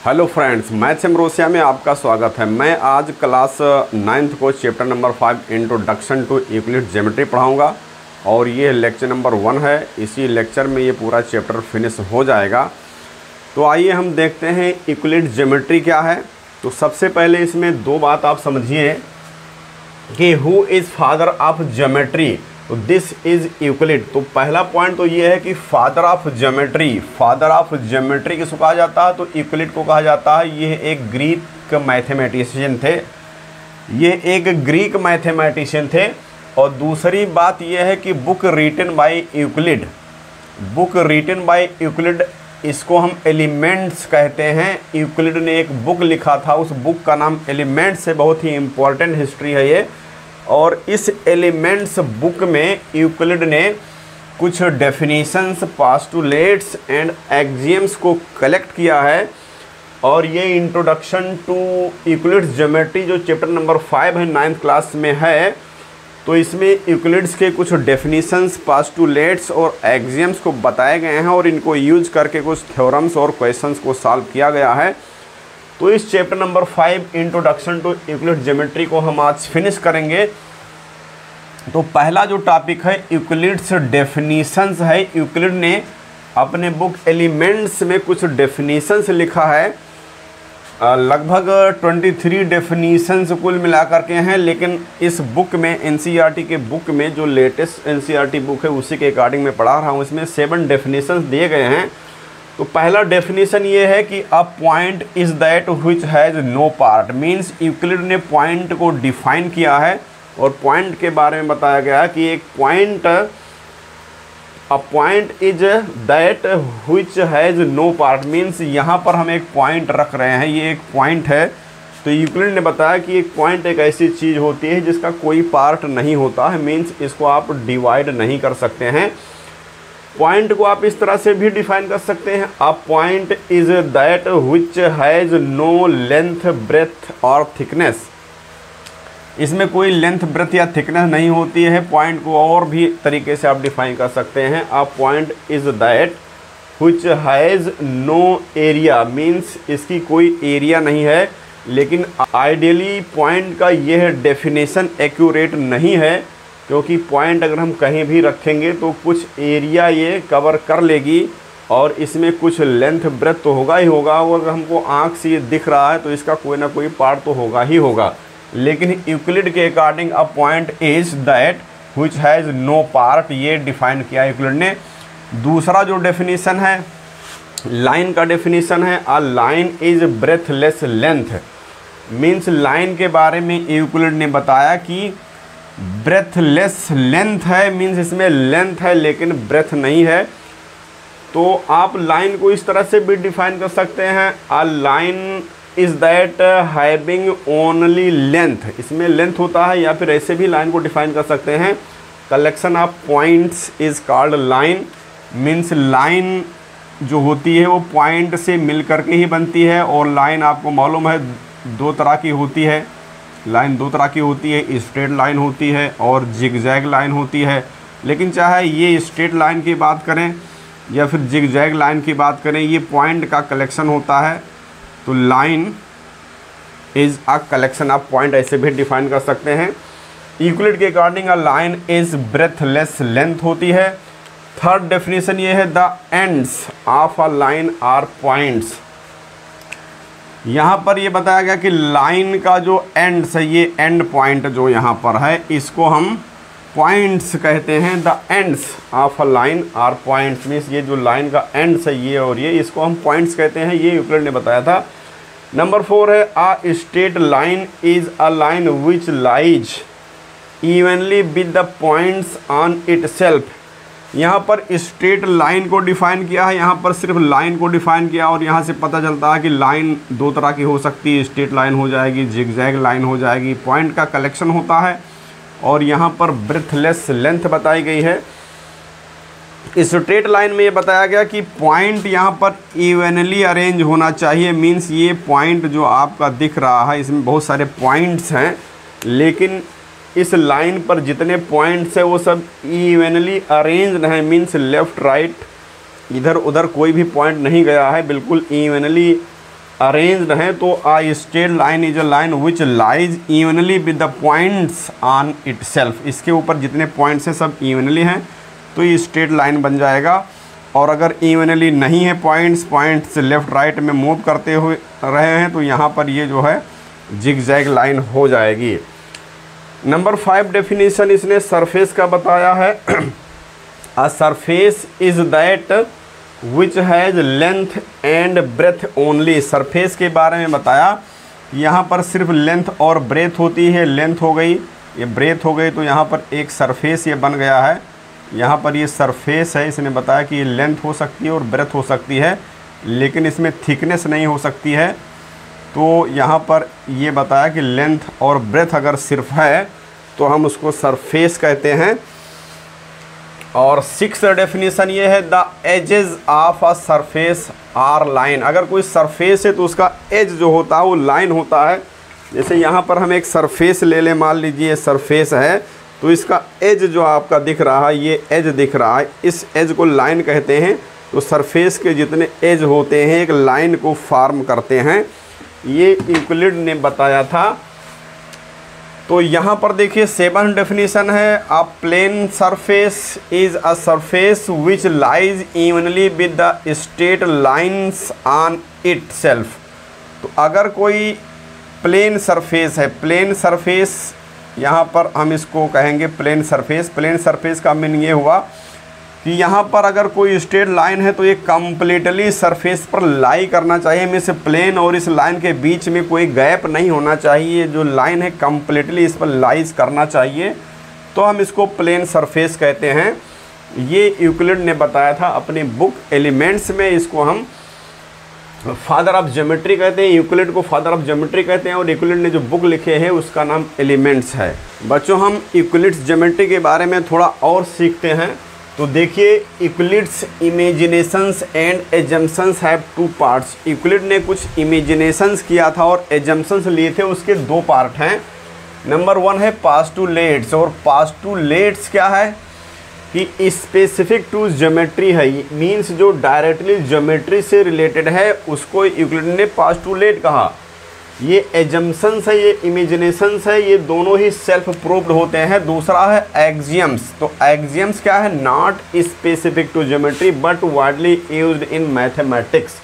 Hello friends, maths ambrosia में आपका स्वागत है। मैं आज क्लास 9th को chapter number 5 introduction to Euclid geometry पढ़ाऊंगा और ये लेक्चर नंबर 1 है। इसी लेक्चर में ये पूरा चैप्टर फिनिश हो जाएगा। तो आइए हम देखते हैं यूक्लिड ज्योमेट्री क्या है। तो सबसे पहले इसमें दो बात आप समझिए कि who is father of geometry. तो दिस इज़ यूक्लिड। तो पहला पॉइंट तो ये है कि फादर ऑफ ज्योमेट्री किसको कहा जाता है, तो यूक्लिड को कहा जाता है। ये एक ग्रीक मैथमेटिशियन थे। और दूसरी बात ये है कि बुक रिटन बाय यूक्लिड, इसको हम एलिमेंट्स कहते हैं। यूक्लिड ने एक बुक लिखा था, उस बुक का नाम एलिमेंट्स है। बहुत ही इम्पोर्टेंट हिस्ट्री है ये। और इस एलिमेंट्स बुक में यूक्लिड ने कुछ डेफिनेशंस, पास्टुलेट्स एंड एक्सियम्स को कलेक्ट किया है। और ये इंट्रोडक्शन टू यूक्लिड्स ज्योमेट्री जो चैप्टर नंबर 5 है 9th क्लास में है, तो इसमें यूक्लिड्स के कुछ डेफिनेशंस, पास्टुलेट्स और एक्सियम्स को बताए गए हैं और इनको यूज करके कुछ थ्योरम्स और क्वेश्चंस को सॉल्व किया गया है। तो इस chapter number 5 introduction to Euclid geometry को हम आज फिनिश करेंगे। तो पहला जो टॉपिक है यूक्लिड्स डेफिनेशंस है। यूक्लिड ने अपने बुक एलिमेंट्स में कुछ डेफिनेशंस लिखा है। लगभग 23 डेफिनेशंस कुल मिलाकर के हैं। लेकिन इस बुक में, एनसीईआरटी के बुक में, जो लेटेस्ट एनसीईआरटी बुक है उसी के अकॉर्डिंग मैं पढ़ा रहा हूँ, इसमें 7 डेफिनेशंस दिए गए हैं। तो पहला डेफिनेशन ये है कि a point is that which has no part. Means Euclid ने पॉइंट को डिफाइन किया है और पॉइंट के बारे में बताया गया है कि एक point, a point is that which has no part. Means यहाँ पर हम एक पॉइंट रख रहे हैं, ये एक पॉइंट है। तो यूक्लिड ने बताया कि एक पॉइंट एक ऐसी चीज़ होती है जिसका कोई पार्ट नहीं होता है। मीन्स इसको आप डिवाइड नहीं कर सकते हैं। पॉइंट को आप इस तरह से भी डिफाइन कर सकते हैं, a point is that which has no length, breadth और थिकनेस। इसमें कोई लेंथ, ब्रेथ या थिकनेस नहीं होती है। पॉइंट को और भी तरीके से आप डिफाइन कर सकते हैं, a point is that which has no area. Means इसकी कोई एरिया नहीं है। लेकिन आइडियली पॉइंट का यह डेफिनेशन एक्यूरेट नहीं है, क्योंकि पॉइंट अगर हम कहीं भी रखेंगे तो कुछ एरिया ये कवर कर लेगी और इसमें कुछ लेंथ, ब्रेथ तो होगा ही होगा। और अगर हमको आँख से ये दिख रहा है तो इसका कोई ना कोई पार्ट तो होगा ही होगा। लेकिन यूक्लिड के according a point is that which has no part, ये डिफाइन किया यूक्लिड ने। दूसरा जो डेफिनेशन है लाइन का डेफिनेशन है, a line is breadthless length. Means line के बारे में यूक्लिड ने बताया कि ब्रेथलेस लेंथ है। मीन्स इसमें लेंथ है लेकिन ब्रेथ नहीं है। तो आप लाइन को इस तरह से भी डिफाइन कर सकते हैं, अ line is that having only length. इसमें लेंथ होता है। या फिर ऐसे भी लाइन को डिफाइन कर सकते हैं, collection of points is called line. Means line जो होती है वो पॉइंट से मिल करके ही बनती है। और लाइन आपको मालूम है दो तरह की होती है। लाइन दो तरह की होती है, स्ट्रेट लाइन होती है और जिगजैग लाइन होती है। लेकिन चाहे ये स्ट्रेट लाइन की बात करें या फिर जिगजैग लाइन की बात करें, ये पॉइंट का कलेक्शन होता है। तो line is a collection of point, ऐसे भी डिफाइन कर सकते हैं। यूक्लिड के according a line is breadthless length होती है। थर्ड डेफिनेशन ये है, the ends of a line are points. यहाँ पर ये बताया गया कि लाइन का जो एंड्स है, ये एंड पॉइंट जो यहाँ पर है, इसको हम पॉइंट्स कहते हैं। The ends of a line are points. Means ये जो लाइन का एंड्स है ये और ये, इसको हम पॉइंट्स कहते हैं। ये यूक्लिड ने बताया था। नंबर 4 है, a straight line is a line which lies evenly with the points on it self. यहाँ पर स्ट्रेट लाइन को डिफाइन किया है, यहाँ पर सिर्फ लाइन को डिफाइन किया। और यहाँ से पता चलता है कि लाइन दो तरह की हो सकती है, स्ट्रेट लाइन हो जाएगी, जिगजैग लाइन हो जाएगी। पॉइंट का कलेक्शन होता है। और यहाँ पर ब्रेथलेस लेंथ बताई गई है। स्ट्रेट लाइन में ये बताया गया कि पॉइंट यहाँ पर इवनली अरेंज होना चाहिए। मीन्स ये पॉइंट जो आपका दिख रहा है, इसमें बहुत सारे पॉइंट्स हैं, लेकिन इस लाइन पर जितने पॉइंट्स है वो सब इवनली अरेंज्ड हैं। मीन्स लेफ़्ट राइट इधर उधर कोई भी पॉइंट नहीं गया है, बिल्कुल इवनली अरेंज्ड हैं तो आ straight line is a line which lies evenly with the points on itself. इसके ऊपर जितने पॉइंट्स हैं सब इवनली हैं तो ये स्ट्रेट लाइन बन जाएगा। और अगर इवनली नहीं है पॉइंट्स लेफ़्ट राइट में मूव करते हुए रहे हैं तो यहाँ पर ये जो है जिगजैग लाइन हो जाएगी। नंबर 5 डेफिनेशन इसने सरफेस का बताया है। A surface is that which has length and breadth only. Surface के बारे में बताया, यहाँ पर सिर्फ लेंथ और ब्रेथ होती है। लेंथ हो गई, ये ब्रेथ हो गई, तो यहाँ पर एक सरफेस ये बन गया है। यहाँ पर ये सरफेस है, इसने बताया कि ये लेंथ हो सकती है और ब्रेथ हो सकती है, लेकिन इसमें थिकनेस नहीं हो सकती है। तो यहाँ पर ये बताया कि लेंथ और ब्रेथ अगर सिर्फ है तो हम उसको सरफेस कहते हैं। और 6th डेफिनेशन ये है, the edges of a surface are line. अगर कोई सरफेस है तो उसका एज जो होता है वो लाइन होता है। जैसे यहाँ पर हम एक सरफेस ले लें, मान लीजिए सरफेस है तो इसका एज जो आपका दिख रहा है, ये एज दिख रहा है, इस एज को लाइन कहते हैं। तो सरफेस के जितने एज होते हैं एक लाइन को फॉर्म करते हैं, ये यूक्लिड ने बताया था। तो यहाँ पर देखिए 7 डेफिनेशन है, a plane surface is a surface which lies evenly with the straight lines on itself. तो अगर कोई प्लेन सरफेस है, प्लेन सरफेस यहाँ पर हम इसको कहेंगे प्लेन सरफेस। प्लेन सरफेस का मीनिंग ये हुआ कि यहाँ पर अगर कोई स्ट्रेट लाइन है तो ये कम्प्लीटली सरफेस पर लाई करना चाहिए। में से प्लेन और इस लाइन के बीच में कोई गैप नहीं होना चाहिए। जो लाइन है कम्प्लीटली इस पर लाइज करना चाहिए, तो हम इसको प्लेन सरफेस कहते हैं। ये यूक्लिड ने बताया था अपनी बुक एलिमेंट्स में। इसको हम फादर ऑफ ज्योमेट्री कहते हैं, यूक्लिड को फादर ऑफ ज्योमेट्री कहते हैं। और यूक्लिड ने जो बुक लिखे हैं उसका नाम एलिमेंट्स है। बच्चों, हम यूक्लिड्स ज्योमेट्री के बारे में थोड़ा और सीखते हैं। तो देखिए, Euclid's imaginations and assumptions have 2 parts. Euclid ने कुछ इमेजिनेशंस किया था और एजम्पशंस लिए थे, उसके 2 पार्ट हैं। नंबर 1 है पास्टुलेट्स। और पास्टुलेट्स क्या है कि स्पेसिफिक टू ज्योमेट्री है, मीन्स जो डायरेक्टली ज्योमेट्री से रिलेटेड है उसको यूक्लिड ने पास्टुलेट कहा। ये एजम्पशंस है, ये इमेजिनेशंस है, ये दोनों ही सेल्फ प्रूव्ड होते हैं। दूसरा है एक्सियम्स। तो एक्सियम्स क्या है, not specific to geometry but widely used in mathematics.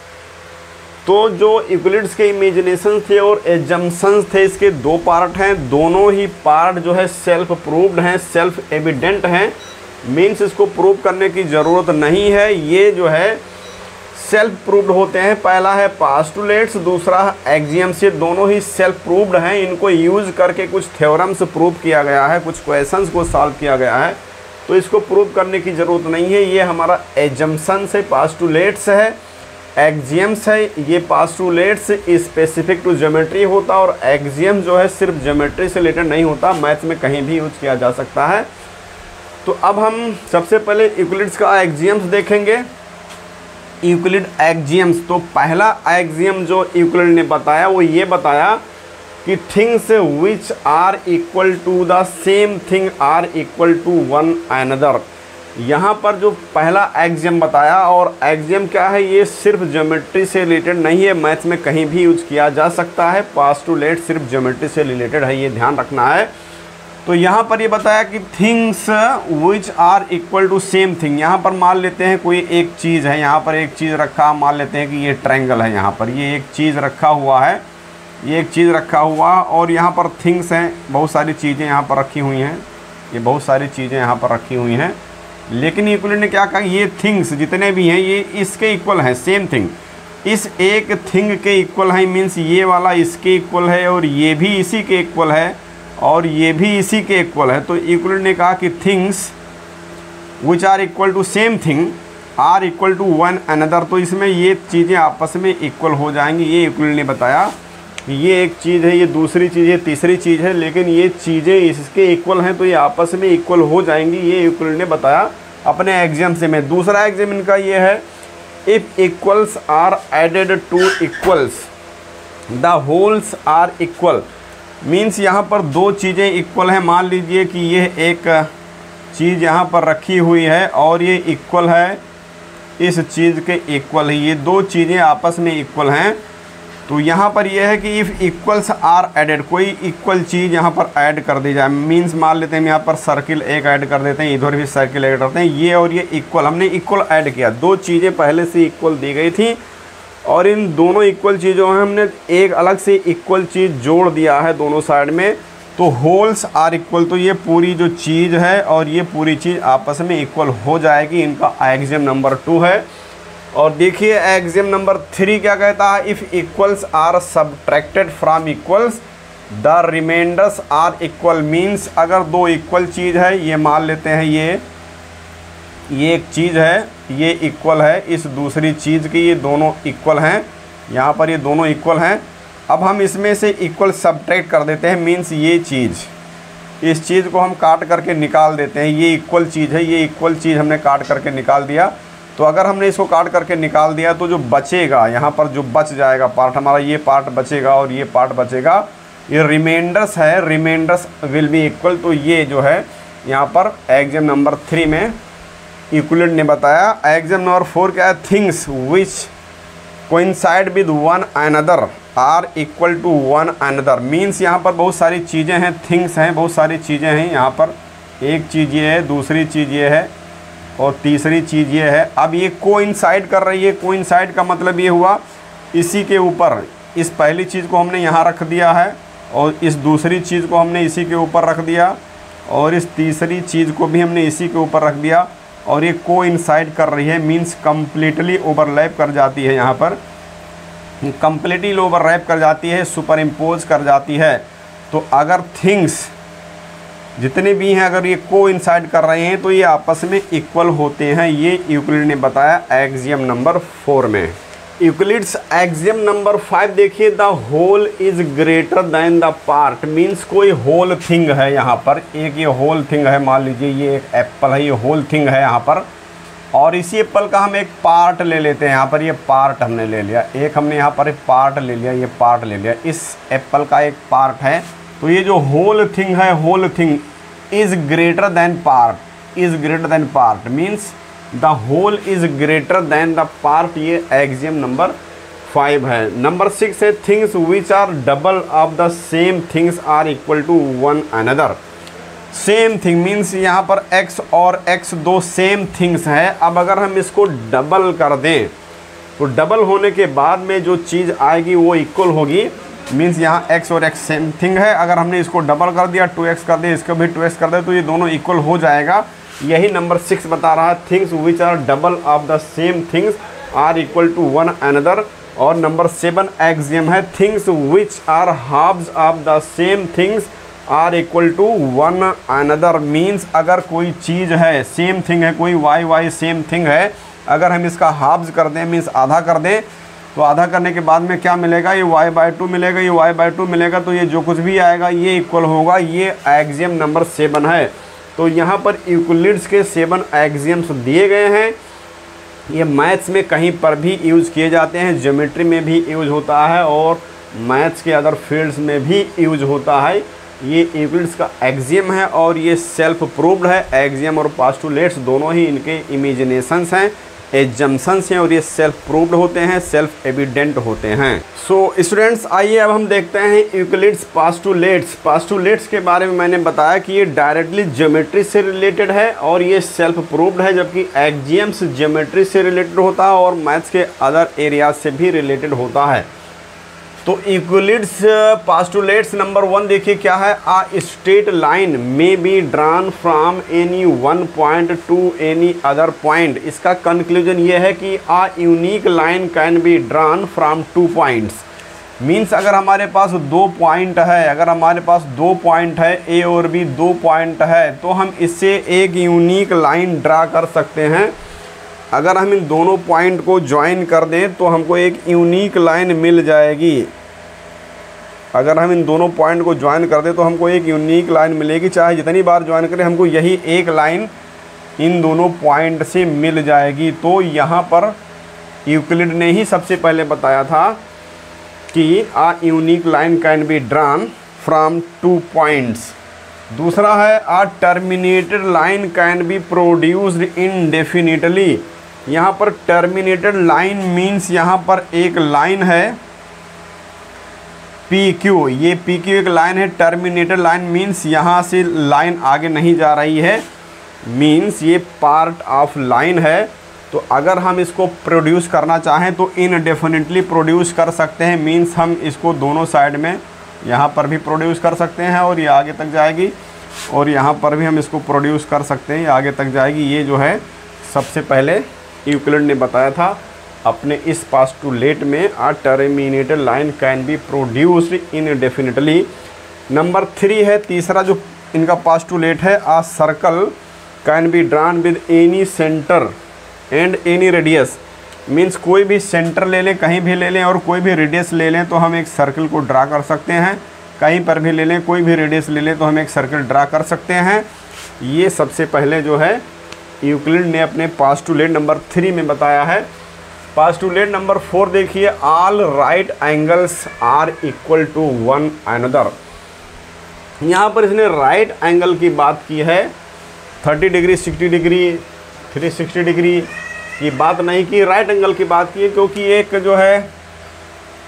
तो जो यूक्लिड्स के इमेजिनेशन थे और एजम्पशंस थे, इसके 2 पार्ट हैं। दोनों ही पार्ट जो है सेल्फ प्रूव्ड हैं, सेल्फ एविडेंट हैं, मीन्स इसको प्रूव करने की ज़रूरत नहीं है। ये जो है सेल्फ प्रूव्ड होते हैं। पहला है पास्टुलेट्स, दूसरा है एक्सियम्स। ये दोनों ही सेल्फ प्रूव्ड हैं। इनको यूज़ करके कुछ थ्योरम्स प्रूव किया गया है, कुछ क्वेश्चंस को सॉल्व किया गया है, तो इसको प्रूव करने की ज़रूरत नहीं है। ये हमारा एजम्पशंस है, पास्टुलेट्स है। एक्सियम्स है, ये पास्टुलेट्स स्पेसिफिक टू ज्योमेट्री होता, और एक्सियम जो है सिर्फ ज्योमेट्री से रिलेटेड नहीं होता, मैथ्स में कहीं भी यूज किया जा सकता है। तो अब हम सबसे पहले यूक्लिड्स का एक्सियम्स देखेंगे। यूक्लिड एक्सियम्स, तो पहला एक्सियम जो यूक्लिड ने बताया वो ये बताया कि things which are equal to the same thing are equal to one another. यहाँ पर जो पहला एक्सियम बताया, और एक्सियम क्या है, ये सिर्फ ज्योमेट्री से रिलेटेड नहीं है, मैथ्स में कहीं भी यूज किया जा सकता है। पास्टुलेट सिर्फ ज्योमेट्री से रिलेटेड है, ये ध्यान रखना है। तो यहाँ पर ये बताया कि things which are equal to same thing. यहाँ पर मान लेते हैं कोई एक चीज़ है, यहाँ पर एक चीज़ रखा, मान लेते हैं कि ये ट्रायंगल है, यहाँ पर ये एक चीज़ रखा हुआ है, ये एक चीज़ रखा हुआ, और यहाँ पर थिंग्स हैं, बहुत सारी चीज़ें यहाँ पर रखी हुई हैं, ये बहुत सारी चीज़ें यहाँ पर रखी हुई हैं। लेकिन यूक्लिड ने क्या कहा, ये थिंग्स जितने भी हैं ये इसके इक्वल हैं, सेम थिंग, इस एक थिंग के इक्वल है, मीन्स ये वाला इसके इक्वल है, और ये भी इसी के इक्वल है, और ये भी इसी के इक्वल है। तो यूक्लिड ने कहा कि things which are equal to same thing are equal to one another. तो इसमें ये चीज़ें आपस में इक्वल हो जाएंगी। ये यूक्लिड ने बताया कि ये एक चीज़ है, ये दूसरी चीज़ है, तीसरी चीज़ है, लेकिन ये चीज़ें इसके इक्वल हैं तो ये आपस में इक्वल हो जाएंगी। ये यूक्लिड ने बताया अपने एग्जाम से में। दूसरा एग्जाम इनका ये है, if equals are added to equals the wholes are equal. Means यहाँ पर 2 चीज़ें इक्वल हैं। मान लीजिए कि ये एक चीज़ यहाँ पर रखी हुई है और ये इक्वल है इस चीज़ के इक्वल है, ये 2 चीज़ें आपस में इक्वल हैं। तो यहाँ पर यह है कि इफ़ इक्वल्स आर एडेड, कोई इक्वल चीज़ यहाँ पर ऐड कर दी जाए, मीन्स मान लेते हैं हम यहाँ पर सर्किल एक ऐड कर देते हैं, इधर भी सर्किल ऐड करते हैं, ये और ये इक्वल, हमने इक्वल ऐड किया, दो चीज़ें पहले से इक्वल दी गई थी और इन दोनों इक्वल चीज़ों में हमने एक अलग से इक्वल चीज़ जोड़ दिया है दोनों साइड में, तो होल्स आर इक्वल, तो ये पूरी जो चीज़ है और ये पूरी चीज़ आपस में इक्वल हो जाएगी। इनका एक्सियम नंबर 2 है। और देखिए एक्सियम नंबर 3 क्या कहता है, if equals are subtracted from equals the remainders are equal, means अगर दो इक्वल चीज़ है, ये मान लेते हैं ये एक चीज़ है, ये इक्वल है इस दूसरी चीज़ की, ये दोनों इक्वल हैं, यहाँ पर ये दोनों इक्वल हैं। अब हम इसमें से इक्वल सबट्रैक्ट कर देते हैं, मीन्स ये चीज़, इस चीज़ को हम काट करके निकाल देते हैं, ये इक्वल चीज़ है, ये इक्वल चीज़ हमने काट करके निकाल दिया। तो अगर हमने इसको काट करके निकाल दिया तो जो बचेगा यहाँ पर, जो बच जाएगा पार्ट हमारा, ये पार्ट बचेगा और ये पार्ट बचेगा, ये रिमाइंडर्स है, रिमाइंडर्स विल बी इक्वल। तो ये जो है यहाँ पर एक्सियम नंबर 3 में यूक्लिड ने बताया। एक्सियम नंबर 4 क्या है, things which coincide with one another are equal to one another, means यहाँ पर बहुत सारी चीज़ें हैं, थिंग्स हैं, बहुत सारी चीज़ें हैं, यहाँ पर एक चीज़ ये है, दूसरी चीज़ ये है और तीसरी चीज़ ये है। अब ये कोइंसाइड कर रही है, कोइंसाइड का मतलब ये हुआ इसी के ऊपर, इस पहली चीज़ को हमने यहाँ रख दिया है और इस दूसरी चीज़ को हमने इसी के ऊपर रख दिया और इस तीसरी चीज़ को भी हमने इसी के ऊपर रख दिया और ये कोइंसाइड कर रही है, मीन्स कम्प्लीटली ओवरलैप कर जाती है, यहाँ पर कम्प्लीटली ओवरलैप कर जाती है, सुपर इम्पोज कर जाती है। तो अगर थिंग्स जितने भी हैं अगर ये कोइंसाइड कर रहे हैं तो ये आपस में इक्वल होते हैं, ये यूक्लिड ने बताया एक्सियम नंबर 4 में। यूक्लिड्स एक्सियम नंबर 5 देखिए, the whole is greater than the part, means कोई होल थिंग है यहाँ पर, एक ये होल थिंग है, मान लीजिए ये एक एप्पल है, ये होल थिंग है यहाँ पर, और इसी एप्पल का हम एक पार्ट ले लेते हैं, यहाँ पर ये पार्ट हमने ले लिया, एक हमने यहाँ पर एक पार्ट ले लिया, ये पार्ट ले लिया, इस एप्पल का एक पार्ट है। तो ये जो होल थिंग है, whole thing is greater than part, is greater than part means the whole is greater than the part, ये एक्सियम नंबर 5 है। नंबर 6 है, things which are double of the same things are equal to one another. Same thing means यहाँ पर x और x दो same things हैं। अब अगर हम इसको डबल कर दें तो डबल होने के बाद में जो चीज़ आएगी वो इक्वल होगी, मीन्स यहाँ x और x सेम थिंग है। अगर हमने इसको डबल कर दिया, 2x कर दिया, इसको भी 2x कर दिया, तो ये दोनों इक्वल हो जाएगा। यही नंबर 6 बता रहा है, things which are double of the same things are equal to one another. और नंबर 7 एक्सियम है, things which are halves of the same things are equal to one another. Means अगर कोई चीज़ है, सेम थिंग है, कोई y same thing है, अगर हम इसका हाफ्स कर दें मीन्स आधा कर दें, तो आधा करने के बाद में क्या मिलेगा, ये y/2 मिलेगा, ये y/2 मिलेगा, तो ये जो कुछ भी आएगा ये इक्वल होगा। ये एक्सियम नंबर 7 है। तो यहाँ पर यूक्लिड्स के 7 एक्सियम्स दिए गए हैं। ये मैथ्स में कहीं पर भी यूज़ किए जाते हैं, ज्योमेट्री में भी यूज होता है और मैथ्स के अदर फील्ड्स में भी यूज होता है। ये यूक्लिड्स का एक्सियम है और ये सेल्फ प्रूव्ड है। एक्सियम और पोस्टुलेट्स दोनों ही इनके इमेजिनेशंस हैं, एजम्पशंस हैं और ये सेल्फ प्रूव्ड होते हैं, सेल्फ एविडेंट होते हैं। सो स्टूडेंट्स, आइए अब हम देखते हैं यूक्लिड्स पोस्टुलेट्स। पोस्टुलेट्स के बारे में मैंने बताया कि ये डायरेक्टली ज्योमेट्री से रिलेटेड है और ये सेल्फ प्रूव्ड है, जबकि एक्सियम्स ज्योमेट्री से रिलेटेड होता है और मैथ्स के अदर एरियाज से भी रिलेटेड होता है। तो यूक्लिड्स पोस्टुलेट्स नंबर 1 देखिए क्या है, a straight line may be drawn from any one point to any other point. इसका कंक्लूजन ये है कि a unique line can be drawn from 2 points. Means अगर हमारे पास 2 पॉइंट है, अगर हमारे पास 2 पॉइंट है, ए और बी 2 पॉइंट है, तो हम इससे एक यूनिक लाइन ड्रा कर सकते हैं। अगर हम इन दोनों पॉइंट को ज्वाइन कर दें तो हमको एक यूनिक लाइन मिल जाएगी। अगर हम इन दोनों पॉइंट को ज्वाइन कर दें तो हमको एक यूनिक लाइन मिलेगी, चाहे जितनी बार ज्वाइन करें हमको यही एक लाइन इन दोनों पॉइंट से मिल जाएगी। तो यहाँ पर यूक्लिड ने ही सबसे पहले बताया था कि a unique line can be drawn from 2 points. दूसरा है a terminated line can be produced indefinitely. यहाँ पर टर्मिनेटेड लाइन मीन्स यहाँ पर एक लाइन है पी क्यू, ये पी क्यू एक लाइन है, टर्मिनेटर लाइन मीन्स यहाँ से लाइन आगे नहीं जा रही है, मीन्स ये पार्ट ऑफ लाइन है। तो अगर हम इसको प्रोड्यूस करना चाहें तो इनडेफिनिटली प्रोड्यूस कर सकते हैं, मीन्स हम इसको दोनों साइड में यहाँ पर भी प्रोड्यूस कर सकते हैं और ये आगे तक जाएगी, और यहाँ पर भी हम इसको प्रोड्यूस कर सकते हैं, ये आगे तक जाएगी। ये जो है सबसे पहले यूक्लिड ने बताया था अपने इस पास्टुलेट में, a terminator line can be produced indefinitely. Number 3 है, तीसरा जो इनका पास्टुलेट है, a circle can be drawn with any centre and any radius. Means कोई भी सेंटर ले लें, कहीं भी ले लें, और कोई भी रेडियस ले लें तो हम एक सर्कल को ड्रा कर सकते हैं, कहीं पर भी ले लें, कोई भी रेडियस ले लें तो हम एक सर्कल ड्रा कर सकते हैं। ये सबसे पहले जो है यूक्लिड ने अपने पास्टुलेट नंबर 3 में बताया है। पास्टुलेट नंबर 4 देखिए, all right angles are equal to one another. यहाँ पर इसने राइट एंगल की बात की है, 30 डिग्री, 60 डिग्री, 360 डिग्री की बात नहीं की, राइट एंगल की बात की है, क्योंकि एक जो है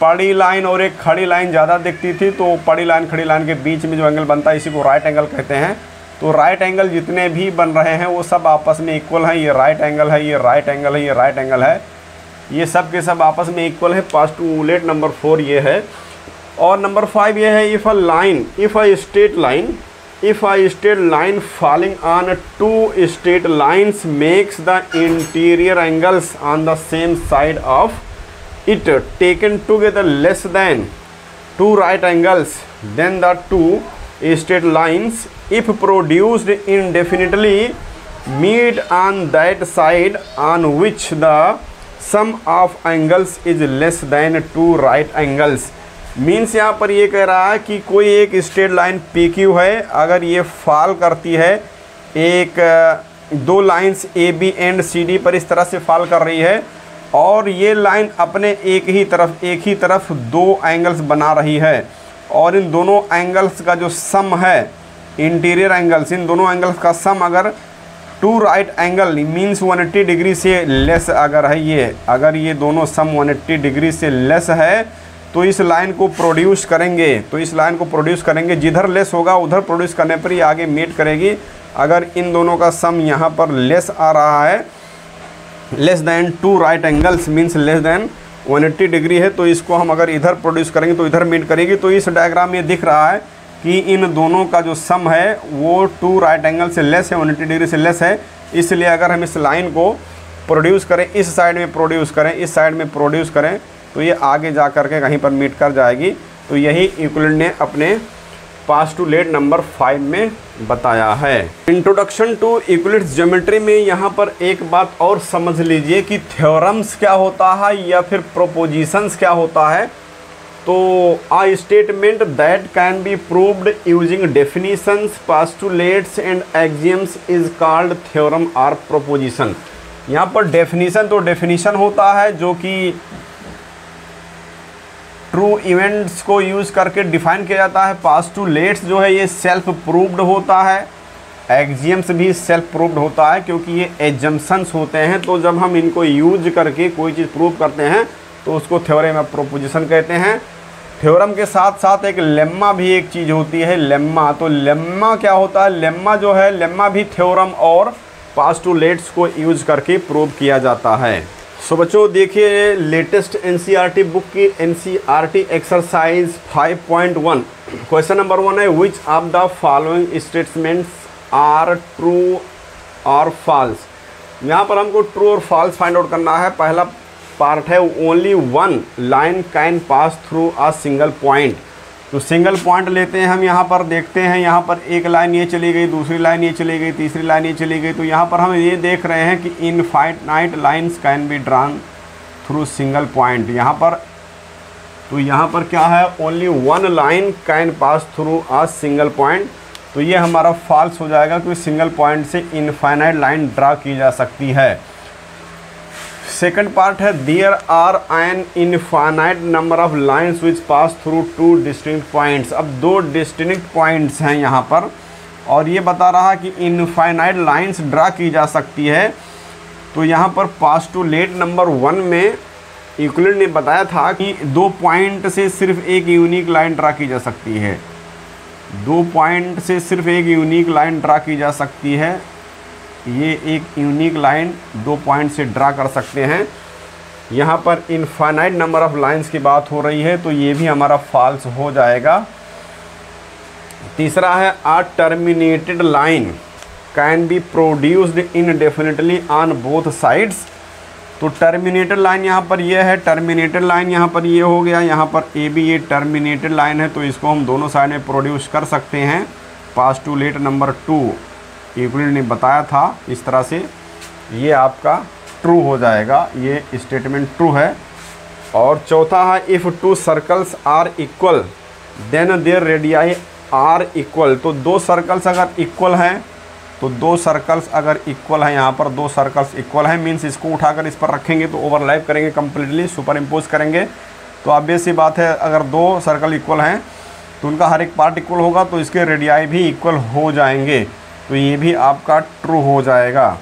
पड़ी लाइन और एक खड़ी लाइन ज़्यादा दिखती थी, तो पड़ी लाइन खड़ी लाइन के बीच में जो एंगल बनता है इसी को राइट एंगल कहते हैं। तो राइट एंगल जितने भी बन रहे हैं वो सब आपस में इक्वल हैं, ये राइट एंगल है, ये राइट एंगल है, ये राइट एंगल है, ये सब के सब आपस में इक्वल है। पास्टुलेट नंबर 4 ये है। और नंबर 5 ये है, if a straight line falling on 2 straight lines makes the interior angles on the same side of it taken together less than 2 right angles, then the 2 straight lines, if produced indefinitely, meet on that side on which the sum of angles is less than 2 right angles। Means यहाँ पर ये कह रहा है कि कोई एक straight line P Q है, अगर ये फॉल करती है एक 2 lines A B and C D पर इस तरह से फॉल कर रही है, और ये लाइन अपने एक ही तरफ 2 एंगल्स बना रही है, और इन दोनों एंगल्स का जो सम है, इंटीरियर एंगल्स, इन दोनों एंगल्स का सम अगर 2 राइट एंगल मीन्स 180 डिग्री से लेस अगर है, ये अगर ये दोनों सम 180 डिग्री से लेस है तो इस लाइन को प्रोड्यूस करेंगे, जिधर लेस होगा उधर प्रोड्यूस करने पर ही आगे मीट करेगी। अगर इन दोनों का सम यहाँ पर लेस आ रहा है, less than 2 right angles means less than 180 degree है, तो इसको हम अगर इधर प्रोड्यूस करेंगे तो इधर मीट करेगी। तो इस डायग्राम में दिख रहा है कि इन दोनों का जो सम है वो 2 राइट एंगल से लेस है, 180 डिग्री से लेस है। इसलिए अगर हम इस लाइन को प्रोड्यूस करें, इस साइड में प्रोड्यूस करें, इस साइड में प्रोड्यूस करें, तो ये आगे जा कर के कहीं पर मीट कर जाएगी। तो यही यूक्लिड ने अपने पास्टुलेट नंबर 5 में बताया है। इंट्रोडक्शन टू यूक्लिड्स ज्योमेट्री में यहाँ पर एक बात और समझ लीजिए कि थ्योरम्स क्या होता है या फिर प्रोपोजिशंस क्या होता है। तो a statement that can be proved using definitions, postulates and axioms is called theorem और प्रोपोजिशन। यहाँ पर डेफिनेशन तो डेफिनेशन होता है जो कि ट्रू इवेंट्स को यूज़ करके डिफाइन किया जाता है। पास्टुलेट्स जो है ये सेल्फ प्रूव्ड होता है, एक्सियम्स भी सेल्फ प्रूव्ड होता है, क्योंकि ये एजम्पशंस होते हैं। तो जब हम इनको यूज करके कोई चीज़ प्रूव करते हैं तो उसको थ्योरम या प्रोपोजिशन कहते हैं। थ्योरम के साथ साथ एक लेम्मा भी एक चीज़ होती है, लेम्मा। तो लेम्मा क्या होता है? लेम्मा जो है, लेम्मा भी थ्योरम और पास्टुलेट्स को यूज करके प्रूव किया जाता है। सो बच्चों देखिए लेटेस्ट एनसीईआरटी बुक की एनसीईआरटी एक्सरसाइज 5.1 क्वेश्चन नंबर 1 है, which of the following statements are true और फॉल्स। यहाँ पर हमको ट्रू और फॉल्स फाइंड आउट करना है। पहला पार्ट है only one line can pass through a single point. तो सिंगल पॉइंट लेते हैं हम, यहाँ पर देखते हैं, यहाँ पर एक लाइन ये चली गई, दूसरी लाइन ये चली गई, तीसरी लाइन ये चली गई। तो यहाँ पर हम ये देख रहे हैं कि infinite lines can be drawn through single point. यहाँ पर तो यहाँ पर क्या है? Only one line can pass through a single point. तो ये हमारा फॉल्स हो जाएगा क्योंकि सिंगल पॉइंट से इनफाइनाइट लाइन ड्रा की जा सकती है। सेकंड पार्ट है, there are an infinite number of lines which pass through 2 distinct points. अब 2 डिस्टिंक्ट पॉइंट्स हैं यहाँ पर, और ये बता रहा कि इनफाइनाइट लाइंस ड्रा की जा सकती है। तो यहाँ पर पास्टुलेट नंबर 1 में यूक्लिड ने बताया था कि 2 पॉइंट से सिर्फ एक यूनिक लाइन ड्रा की जा सकती है। 2 पॉइंट से सिर्फ एक यूनिक लाइन ड्रा की जा सकती है। ये एक यूनिक लाइन 2 पॉइंट से ड्रा कर सकते हैं। यहाँ पर इनफाइनाइट नंबर ऑफ लाइंस की बात हो रही है, तो ये भी हमारा फॉल्स हो जाएगा। तीसरा है a terminated line can be produced indefinitely on both sides. तो टर्मिनेटेड लाइन यहाँ पर ये है, टर्मिनेटेड लाइन यहाँ पर ये हो गया, यहाँ पर ए बी ये टर्मिनेटेड लाइन है, तो इसको हम दोनों साइड में प्रोड्यूस कर सकते हैं। पास्टुलेट नंबर 2 यूक्लिड ने बताया था इस तरह से, ये आपका ट्रू हो जाएगा, ये स्टेटमेंट ट्रू है। और चौथा है if 2 circles are equal then their radii are equal. तो 2 सर्कल्स अगर इक्वल हैं, तो 2 सर्कल्स अगर इक्वल हैं, यहाँ पर 2 सर्कल्स इक्वल हैं, मीन्स इसको उठाकर इस पर रखेंगे तो ओवरलैप करेंगे, कम्प्लीटली सुपर इम्पोज करेंगे। तो ऑब्वियस सी बात है, अगर 2 सर्कल इक्वल हैं तो उनका हर एक पार्ट इक्वल होगा, तो इसके रेडियाई भी इक्वल हो जाएंगे, तो ये भी आपका ट्रू हो जाएगा।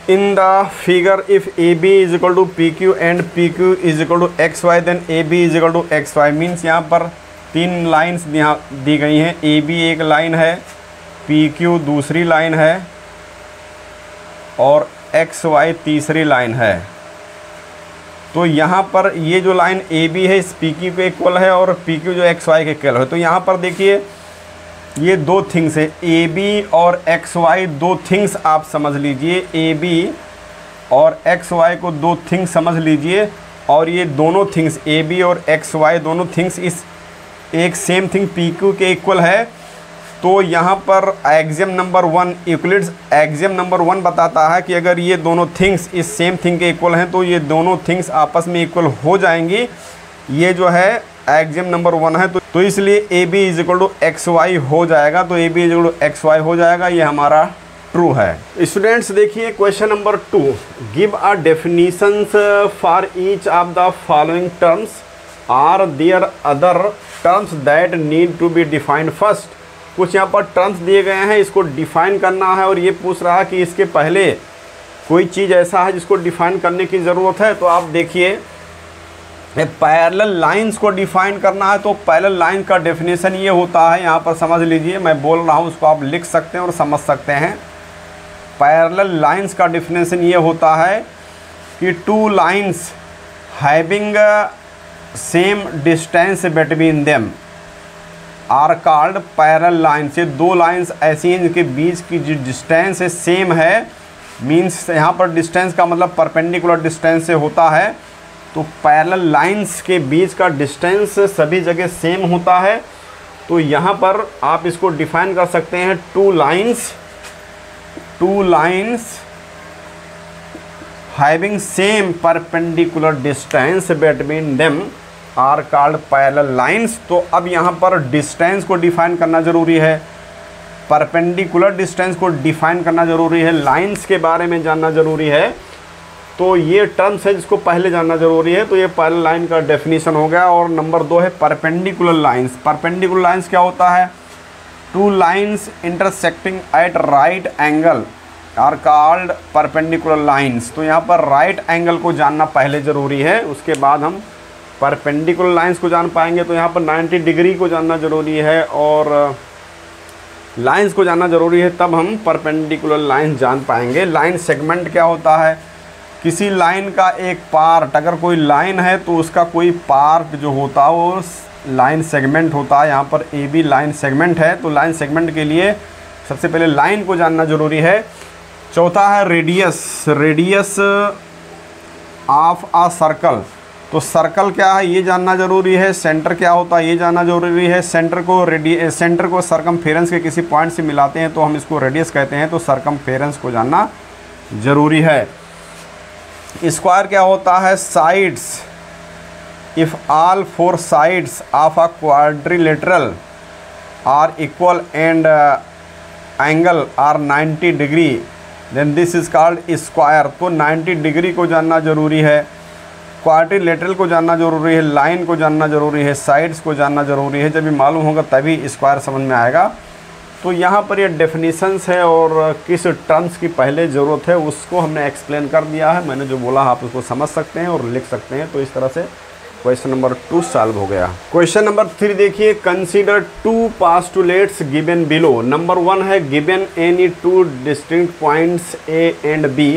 In the figure if A B is equal to P Q and P Q is equal to X Y then A B is equal to X Y. Means यहाँ पर 3 लाइन्स यहाँ दी गई हैं। ए बी एक line है, P Q दूसरी line है और एक्स वाई तीसरी लाइन है। तो यहाँ पर ये जो लाइन ए बी है इस पी क्यू के इक्वल है और पी क्यू जो एक्स वाई के इक्वल है। तो यहाँ पर देखिए ये 2 थिंग्स है, ए बी और एक्स वाई 2 थिंग्स आप समझ लीजिए, ए बी और एक्स वाई को 2 थिंग्स समझ लीजिए। और ये दोनों थिंग्स ए बी और एक्स वाई दोनों थिंग्स इस एक सेम थिंग पी क्यू के इक्वल है। तो यहाँ पर axiom number 1 Euclid's axiom number 1 बताता है कि अगर ये दोनों थिंग्स इस सेम थिंग के इक्वल हैं तो ये दोनों थिंग्स आपस में इक्वल हो जाएंगी। ये जो है एक्सियम नंबर 1 है, तो इसलिए A B is equal to X Y हो जाएगा। तो A B is equal to X Y हो जाएगा, ये हमारा ट्रू है। स्टूडेंट्स देखिए question number 2, give a definitions for each of the following terms, are there other terms that need to be defined first. कुछ यहाँ पर टर्म्स दिए गए हैं, इसको डिफाइन करना है और ये पूछ रहा है कि इसके पहले कोई चीज़ ऐसा है जिसको डिफाइन करने की ज़रूरत है। तो आप देखिए पैरेलल लाइंस को डिफाइन करना है, तो पैरेलल लाइन का डेफिनेशन ये होता है, यहाँ पर समझ लीजिए, मैं बोल रहा हूँ उसको आप लिख सकते हैं और समझ सकते हैं। पैरेलल लाइंस का डेफिनेशन ये होता है कि 2 lines having same distance between them are called parallel lines. ये 2 लाइंस ऐसी हैं जिनके बीच की जो डिस्टेंस है सेम है, मीन्स यहाँ पर डिस्टेंस का मतलब परपेंडिकुलर डिस्टेंस से होता है। तो पैरेलल लाइंस के बीच का डिस्टेंस सभी जगह सेम होता है। तो यहाँ पर आप इसको डिफाइन कर सकते हैं, 2 lines having same perpendicular distance between them are called parallel lines. तो अब यहाँ पर डिस्टेंस को डिफाइन करना ज़रूरी है, परपेंडिकुलर डिस्टेंस को डिफाइन करना ज़रूरी है, लाइंस के बारे में जानना ज़रूरी है। तो ये टर्म्स है जिसको पहले जानना ज़रूरी है। तो ये पैरेलल लाइन का डेफिनेशन हो गया। और नंबर 2 है परपेंडिकुलर लाइंस। परपेंडिकुलर लाइंस क्या होता है? 2 lines intersecting at right angle are called perpendicular lines. तो यहाँ पर राइट एंगल को जानना पहले ज़रूरी है, उसके बाद हम परपेंडिकुलर लाइंस को जान पाएंगे। तो यहाँ पर 90 डिग्री को जानना ज़रूरी है और लाइंस को जानना ज़रूरी है, तब हम परपेंडिकुलर लाइंस जान पाएंगे। लाइन सेगमेंट क्या होता है? किसी लाइन का एक पार्ट, अगर कोई लाइन है तो उसका कोई पार्ट जो होता है वो लाइन सेगमेंट होता है। यहाँ पर ए बी लाइन सेगमेंट है, तो लाइन सेगमेंट के लिए सबसे पहले लाइन को जानना ज़रूरी है। चौथा है रेडियस ऑफ आ सर्कल। तो सर्कल क्या है ये जानना ज़रूरी है। सेंटर क्या होता है ये जानना ज़रूरी है। सेंटर को सरकमफेरेंस के किसी पॉइंट से मिलाते हैं तो हम इसको रेडियस कहते हैं, तो सरकमफेरेंस को जानना ज़रूरी है। स्क्वायर क्या होता है? साइड्स। इफ़ ऑल 4 sides of a quadrilateral are equal and angle are 90 degree then this is called square. तो 90 डिग्री को जानना ज़रूरी है, क्वाड्रिलेटरल को जानना ज़रूरी है, लाइन को जानना ज़रूरी है, साइड्स को जानना ज़रूरी है। जब ये मालूम होगा तभी स्क्वायर समझ में आएगा। तो यहाँ पर ये डेफिनेशंस है और किस टर्म्स की पहले ज़रूरत है उसको हमने एक्सप्लेन कर दिया है। मैंने जो बोला आप उसको समझ सकते हैं और लिख सकते हैं। तो इस तरह से क्वेश्चन नंबर 2 सॉल्व हो गया। क्वेश्चन नंबर 3 देखिए, consider 2 postulates given below. Number 1 है, given any 2 distinct points A and B,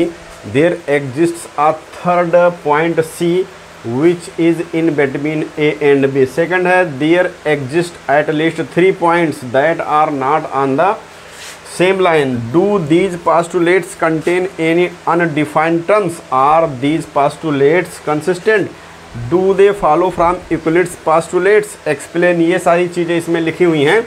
there exists a third point C which is in between A and B. Second है, there exist at least 3 points that are not on the same line. Do these postulates contain any undefined terms? Are these postulates consistent? Do they follow from Euclid's postulates? Explain। ये सारी चीज़ें इसमें लिखी हुई हैं।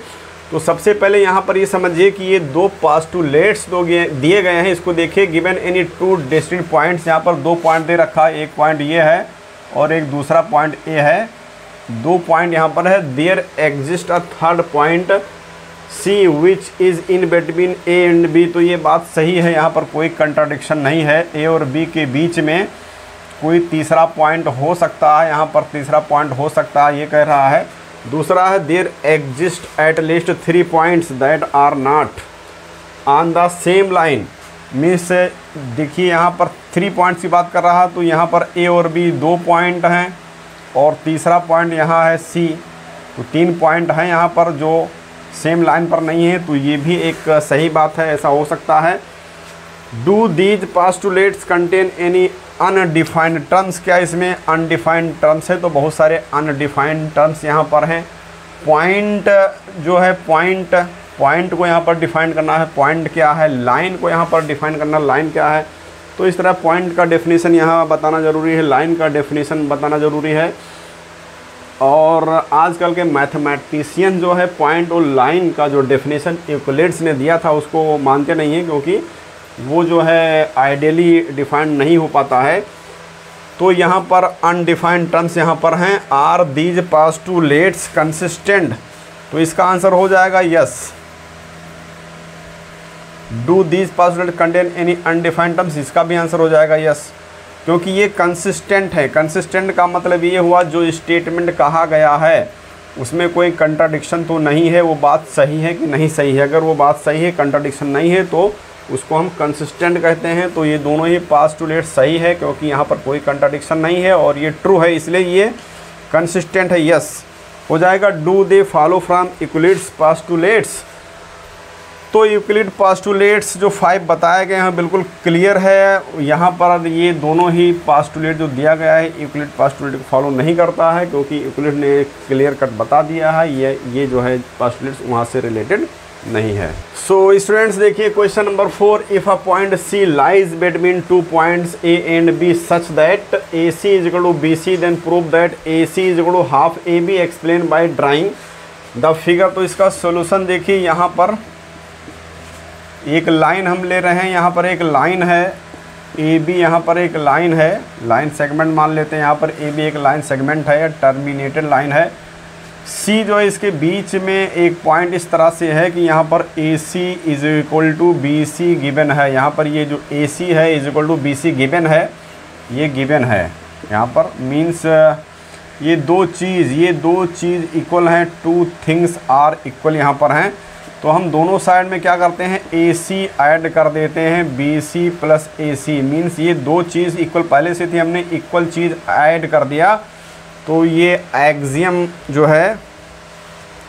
तो सबसे पहले यहाँ पर ये समझिए कि ये 2 पास्टुलेट्स दिए गए हैं। इसको देखिए, गिवन एनी 2 डिस्टिंक्ट पॉइंट्स, यहाँ पर 2 पॉइंट दे रखा है। एक पॉइंट ये है और एक दूसरा पॉइंट ए है। 2 पॉइंट यहाँ पर है। There exist a third point C which is in between A and B. तो ये बात सही है, यहाँ पर कोई कंट्राडिक्शन नहीं है। ए और बी के बीच में कोई तीसरा पॉइंट हो सकता है, यहाँ पर तीसरा पॉइंट हो सकता है, ये कह रहा है। दूसरा है, there exist at least 3 points that are not on the same line. Means देखिए यहाँ पर 3 पॉइंट्स की बात कर रहा है, तो यहाँ पर ए और बी 2 पॉइंट हैं और तीसरा पॉइंट यहाँ है सी। तो 3 पॉइंट हैं यहाँ पर जो सेम लाइन पर नहीं है। तो ये भी एक सही बात है, ऐसा हो सकता है। Do these postulates contain any undefined terms. क्या इसमें अनडिफाइंड टर्म्स है? तो बहुत सारे अनडिफाइंड टर्म्स यहाँ पर हैं। पॉइंट जो है, पॉइंट को यहाँ पर डिफाइन करना है, पॉइंट क्या है। लाइन को यहाँ पर डिफाइन करना, लाइन क्या है। तो इस तरह पॉइंट का डेफिनेशन यहाँ बताना ज़रूरी है, लाइन का डेफिनेशन बताना ज़रूरी है। और आजकल के मैथमेटिशियन जो है पॉइंट और लाइन का जो डेफिनेशन यूक्लिड्स ने दिया था उसको मानते नहीं हैं, क्योंकि वो जो है आइडियली डिफाइंड नहीं हो पाता है। तो यहाँ पर अनडिफाइंड टर्म्स यहाँ पर हैं। Are these postulates consistent? तो इसका आंसर हो जाएगा yes. Do these postulates contain any undefined terms? इसका भी आंसर हो जाएगा यस, क्योंकि ये कंसिस्टेंट है। कंसिस्टेंट का मतलब ये हुआ जो स्टेटमेंट कहा गया है उसमें कोई कंट्राडिक्शन तो नहीं है, वो बात सही है कि नहीं सही है। अगर वो बात सही है, कंट्राडिक्शन नहीं है, तो उसको हम कंसिस्टेंट कहते हैं। तो ये दोनों ही पास्टुलेट सही है, क्योंकि यहाँ पर कोई कंट्राडिक्शन नहीं है और ये ट्रू है, इसलिए ये कंसिस्टेंट है, यस हो जाएगा। Do they follow from Euclid's postulates? तो यूक्लिड पास्टुलेट्स जो 5 बताए गए हैं बिल्कुल क्लियर है। यहाँ पर ये दोनों ही पास्टुलेट जो दिया गया है यूक्लिड पास्टुलेट को फॉलो नहीं करता है, क्योंकि यूक्लिड ने क्लियर कट बता दिया है ये जो है पास्टुलेट्स वहाँ से रिलेटेड नहीं है। सो स्टूडेंट्स देखिए question number 4, if a point C lies between 2 points A and B such that A C is equal to B C, then prove that A C is equal to half A B, explain by drawing the figure. तो इसका solution देखिए, यहाँ पर एक line हम ले रहे हैं, यहाँ पर एक लाइन है ए बी, यहाँ पर एक लाइन है, लाइन सेगमेंट मान लेते हैं। यहाँ पर ए बी एक लाइन सेगमेंट है, टर्मिनेटेड लाइन है। सी जो है इसके बीच में एक पॉइंट इस तरह से है कि यहाँ पर A C is equal to B C given है। यहाँ पर ये जो ए सी है is equal to B C given है, ये गिवन है। यहाँ पर मीन्स ये दो चीज़ इक्वल हैं, 2 थिंग्स आर इक्वल यहाँ पर हैं। तो हम दोनों साइड में क्या करते हैं, ए सी ऐड कर देते हैं, B C plus A C. Means ये 2 चीज़ इक्वल पहले से थी, हमने इक्वल चीज़ ऐड कर दिया। तो ये एक्सियम जो है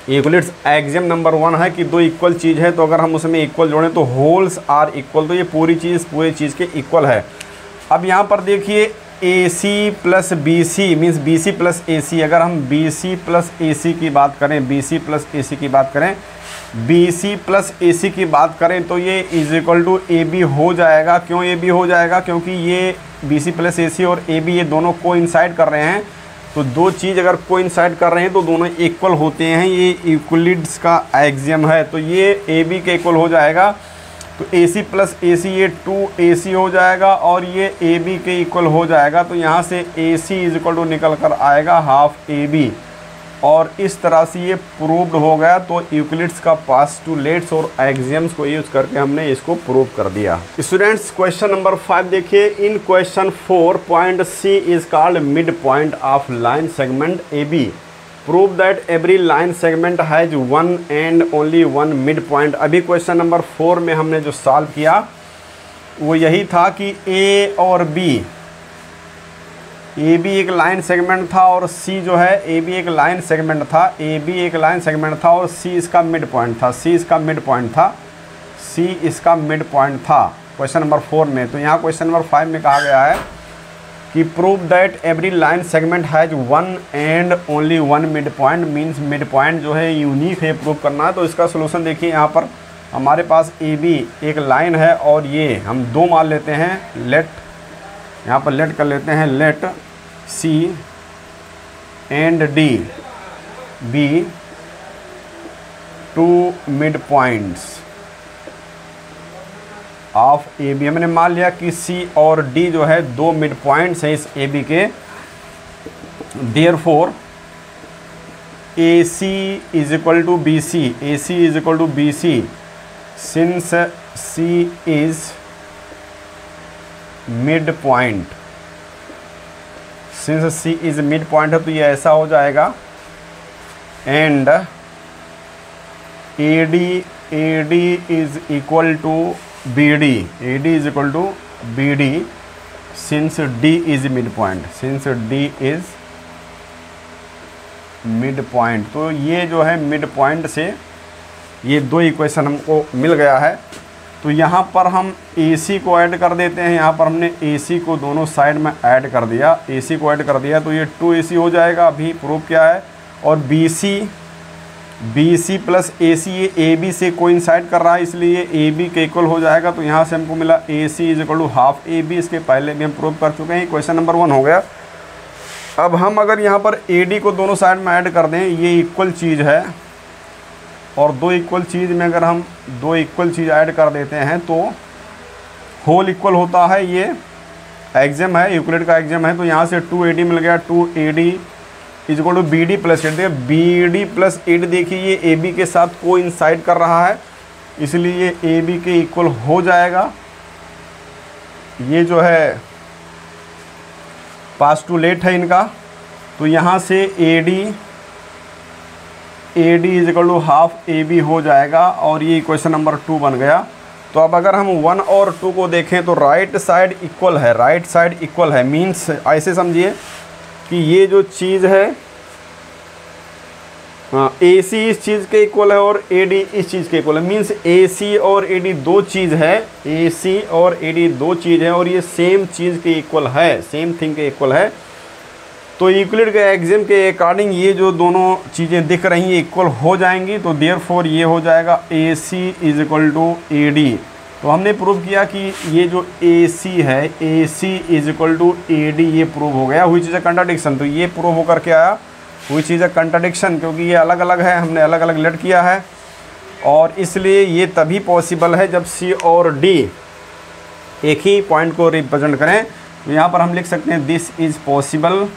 यूक्लिड्स एक्सियम नंबर 1 है कि 2 इक्वल चीज़ है, तो अगर हम उसमें इक्वल जोड़ें तो होल्स आर इक्वल। तो ये पूरी चीज़ के इक्वल है। अब यहाँ पर देखिए A C plus B C means B C plus A C. अगर हम बी सी प्लस ए सी की बात करें, बी सी प्लस ए सी की बात करें, बी सी प्लस ए सी की बात करें, तो ये is equal to A B हो जाएगा। क्यों ए बी हो जाएगा? क्योंकि ये बी सी प्लस ए सी और ए बी ये दोनों कोइंसाइड कर रहे हैं। तो 2 चीज़ अगर कोइंसाइड कर रहे हैं तो दोनों इक्वल होते हैं, ये यूक्लिड्स का एक्सियम है। तो ये ए बी के इक्वल हो जाएगा। तो ए सी प्लस ए सी ये 2AC हो जाएगा और ये ए बी के इक्वल हो जाएगा। तो यहाँ से ए सी इज इक्वल टू निकल कर आएगा हाफ ए बी, और इस तरह से ये प्रूव्ड हो गया। तो यूक्लिड्स का पास्टुलेट्स और एक्सियम्स को यूज़ करके हमने इसको प्रूव कर दिया। स्टूडेंट्स क्वेश्चन नंबर 5 देखिए, in question 4 point C is called mid point of line segment A B prove that every line segment has one and only one mid point. अभी question number 4 में हमने जो solve किया वो यही था कि ए और बी, ए बी एक लाइन सेगमेंट था और सी जो है, ए बी एक लाइन सेगमेंट था, ए बी एक लाइन सेगमेंट था और सी इसका मिड पॉइंट था, सी इसका मिड पॉइंट था, सी इसका मिड पॉइंट था क्वेश्चन नंबर 4 में। तो यहाँ क्वेश्चन नंबर 5 में कहा गया है कि prove that every line segment has one and only one mid point, means mid point जो है यूनिक है, प्रूव करना है। तो इसका सोल्यूशन देखिए, यहाँ पर हमारे पास ए बी एक लाइन है और ये हम दो मान लेते हैं, लेट, यहाँ पर लेट कर लेते हैं, let C and D be two mid points of A B. हमने मान लिया कि सी और डी जो है दो मिड पॉइंट्स हैं इस ए बी के। Therefore A C is equal to B C, A C is equal to B C, since C is mid point, since C is mid point है तो ये ऐसा हो जाएगा, and A D is equal to B D, A D is equal to B D, since D is mid point, since D is mid point. तो ये जो है मिड पॉइंट से ये दो इक्वेशन हमको मिल गया है। तो यहाँ पर हम AC को ऐड कर देते हैं, यहाँ पर हमने AC को दोनों साइड में ऐड कर दिया, AC को ऐड कर दिया तो ये 2AC हो जाएगा, अभी प्रूफ क्या है। और BC प्लस AC ये AB से कोइंसाइड कर रहा है इसलिए AB के इक्वल हो जाएगा। तो यहाँ से हमको मिला AC is equal to half AB, इसके पहले भी हम प्रूव कर चुके हैं, क्वेश्चन नंबर 1 हो गया। अब हम अगर यहाँ पर AD को दोनों साइड में ऐड कर दें, ये इक्वल चीज़ है और दो इक्वल चीज़ में अगर हम दो इक्वल चीज़ ऐड कर देते हैं तो होल इक्वल होता है। ये एग्जाम है, यूक्लिड का एग्जाम है। तो यहाँ से 2AD मिल गया, 2AD is equal to BD plus AD। BD plus AD देखिए ये AB के साथ कोइंसाइड कर रहा है इसलिए ये AB के इक्वल हो जाएगा। ये जो है पास टू लेट है इनका, तो यहाँ से AD is equal to half AB हो जाएगा और ये क्वेश्चन नंबर 2 बन गया। तो अब अगर हम 1 और 2 को देखें तो राइट साइड इक्वल है, राइट साइड इक्वल है, मीन्स ऐसे समझिए कि ये जो चीज़ है AC इस चीज़ के इक्वल है और AD इस चीज़ के इक्वल है, मीन्स AC और AD दो चीज़ है, AC और AD दो चीज़ है और ये सेम चीज़ के इक्वल है, सेम थिंग के इक्वल है। तो यूक्लिड के एग्जाम के अकॉर्डिंग ये जो दोनों चीज़ें दिख रही हैं इक्वल हो जाएंगी। तो देयरफॉर ये हो जाएगा AC is equal to AD। तो हमने प्रूव किया कि ये जो AC है, AC is equal to AD, ये प्रूव हो गया। हुई चीज़ है कंट्राडिक्शन, तो ये प्रूव होकर के आया हुई चीज़ है कंट्राडिक्शन, क्योंकि ये अलग अलग है, हमने अलग अलग लेट किया है और इसलिए ये तभी पॉसिबल है जब C और D एक ही पॉइंट को रिप्रेजेंट करें। तो यहाँ पर हम लिख सकते हैं this is possible,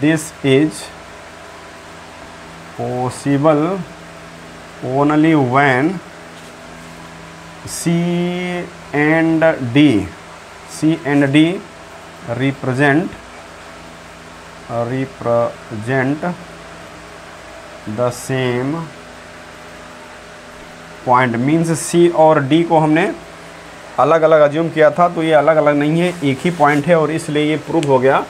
this is possible only when C and D represent the same point, means C और D को हमने अलग अलग अज्यूम किया था, तो ये अलग अलग नहीं है, एक ही पॉइंट है और इसलिए ये प्रूव हो गया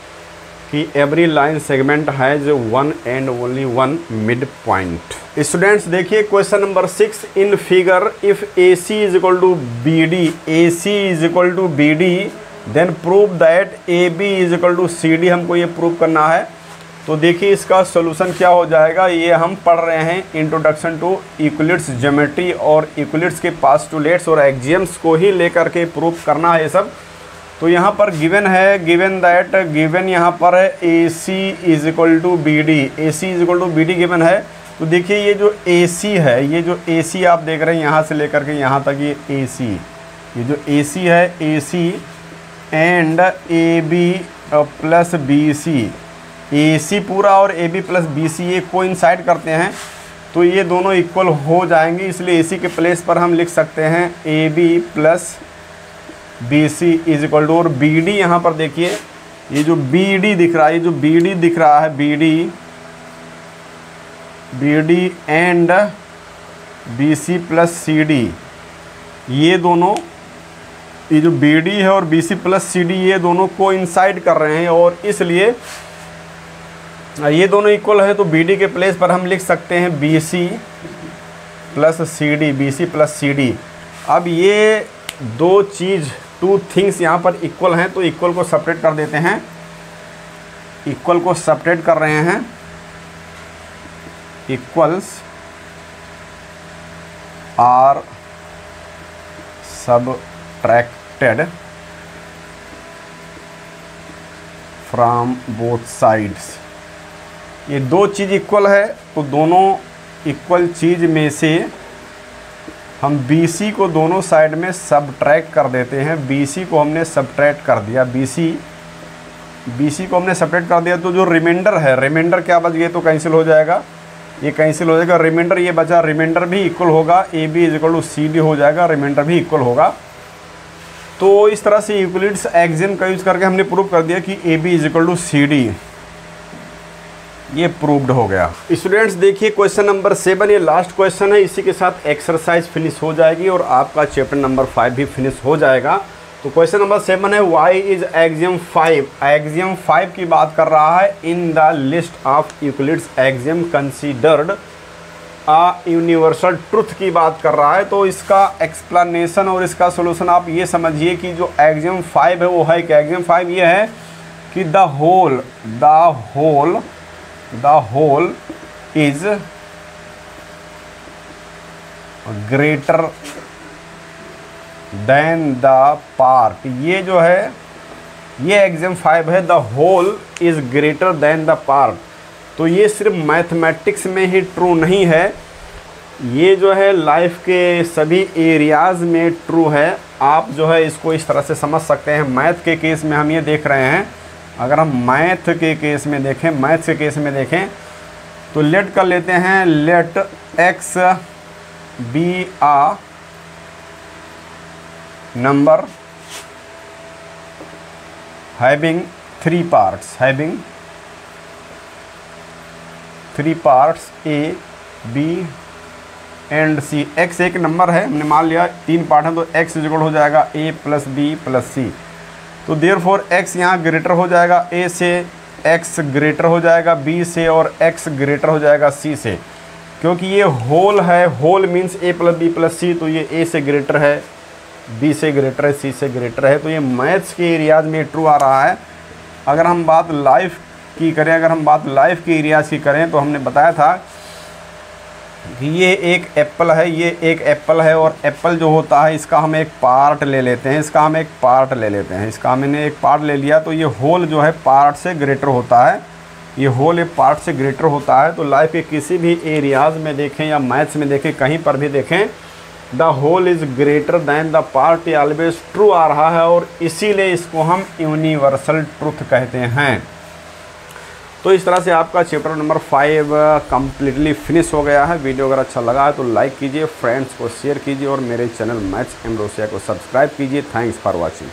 कि every line segment has one and only one mid point. Students देखिए question number 6 in figure, if AC is equal to BD, AC is equal to BD, then prove that AB is equal to CD, हमको ये prove करना है। तो देखिए इसका solution क्या हो जाएगा, ये हम पढ़ रहे हैं इंट्रोडक्शन टू यूक्लिड्स ज्योमेट्री और यूक्लिड्स के पास्टुलेट्स और एक्सियम्स को ही लेकर के प्रूव करना है ये सब। तो यहाँ पर गिवन है, गिवन यहाँ पर है AC is equal to BD, AC is equal to BD गिवन है। तो देखिए ये जो AC है, ये जो AC आप देख रहे हैं यहाँ से लेकर के यहाँ तक ये AC, ये जो AC है AC and AB plus BC, AC पूरा और AB प्लस BC ये कोइंसाइड करते हैं तो ये दोनों इक्वल हो जाएंगे, इसलिए AC के प्लेस पर हम लिख सकते हैं AB plus BC is equal to, और BD यहाँ पर देखिए ये जो BD दिख रहा है, ये जो BD दिख रहा है BD B D and B C plus C D, ये दोनों, ये जो बी डी है और B C plus C D, ये दोनों कोइंसाइड कर रहे हैं और इसलिए ये दोनों इक्वल है। तो बी डी के प्लेस पर हम लिख सकते हैं B C plus C D, B C plus C D. अब ये दो चीज़, टू थिंग्स यहाँ पर इक्वल हैं, तो इक्वल को सेपरेट कर देते हैं, इक्वल को सेपरेट कर रहे हैं, equals are subtracted from both sides. ये दो चीज़ इक्वल है, तो दोनों इक्वल चीज़ में से हम BC को दोनों साइड में सबट्रैक्ट कर देते हैं। BC को हमने सबट्रैक्ट कर दिया, BC को हमने सबट्रैक्ट कर दिया, तो जो रिमाइंडर है, रिमाइंडर क्या बच गया, तो कैंसिल हो जाएगा, ये कैंसिल हो जाएगा, रिमाइंडर ये बचा, रिमाइंडर भी इक्वल होगा, AB = CD हो जाएगा, रिमाइंडर भी इक्वल होगा। तो इस तरह से यूक्लिड्स एक्सियम का यूज़ करके हमने प्रूव कर दिया कि AB = CD, ये प्रूव्ड हो गया। स्टूडेंट्स देखिए क्वेश्चन नंबर 7, ये लास्ट क्वेश्चन है, इसी के साथ एक्सरसाइज फिनिश हो जाएगी और आपका चैप्टर नंबर 5 भी फिनिश हो जाएगा। तो क्वेश्चन नंबर 7 है, वाई इज एक्सियम 5, एक्सियम 5 की बात कर रहा है, in the list of Euclid's axiom considered a universal truth की बात कर रहा है। तो इसका एक्सप्लेनेशन और इसका सोल्यूशन आप ये समझिए कि जो एक्सियम 5 है वो है कि एक्सियम 5 ये है कि the whole is greater than the part. ये जो है ये एक्सियम 5 है, the whole is greater than the part. तो ये सिर्फ मैथमेटिक्स में ही ट्रू नहीं है, ये जो है लाइफ के सभी एरियाज़ में ट्रू है। आप जो है इसको इस तरह से समझ सकते हैं। मैथ के केस में हम ये देख रहे हैं, अगर हम मैथ के केस में देखें तो लेट कर लेते हैं, let x be a number having three parts A, B and C। x एक नंबर है, हमने मान लिया 3 पार्ट है, तो x इक्वल हो जाएगा A + B + C। तो देयरफॉर x यहाँ ग्रेटर हो जाएगा A से, x ग्रेटर हो जाएगा B से और x ग्रेटर हो जाएगा C से, क्योंकि ये होल है, whole means A + B + C, तो ये A से ग्रेटर है, B से ग्रेटर है, C से ग्रेटर है। तो ये मैथ्स के एरियाज में ट्रू आ रहा है। अगर हम बात लाइफ की करें, के एरियाज की करें, तो हमने बताया था कि ये एक एप्पल है, ये एक एप्पल है, और एप्पल जो होता है इसका हम एक पार्ट ले लेते हैं, इसका हमने एक पार्ट ले लिया, तो ये होल जो है पार्ट से ग्रेटर होता है, ये होल एक पार्ट से ग्रेटर होता है। तो लाइफ के किसी भी एरियाज़ में देखें या मैथ्स में देखें, कहीं पर भी देखें, the whole is greater than the part, ये ऑलवेज ट्रू आ रहा है, और इसीलिए इसको हम यूनिवर्सल ट्रुथ कहते हैं। तो इस तरह से आपका चैप्टर नंबर 5 कम्प्लीटली फिनिश हो गया है। वीडियो अगर अच्छा लगा है तो लाइक कीजिए, फ्रेंड्स को शेयर कीजिए और मेरे चैनल मैथ्स एम रोसिया को सब्सक्राइब कीजिए। Thanks for watching.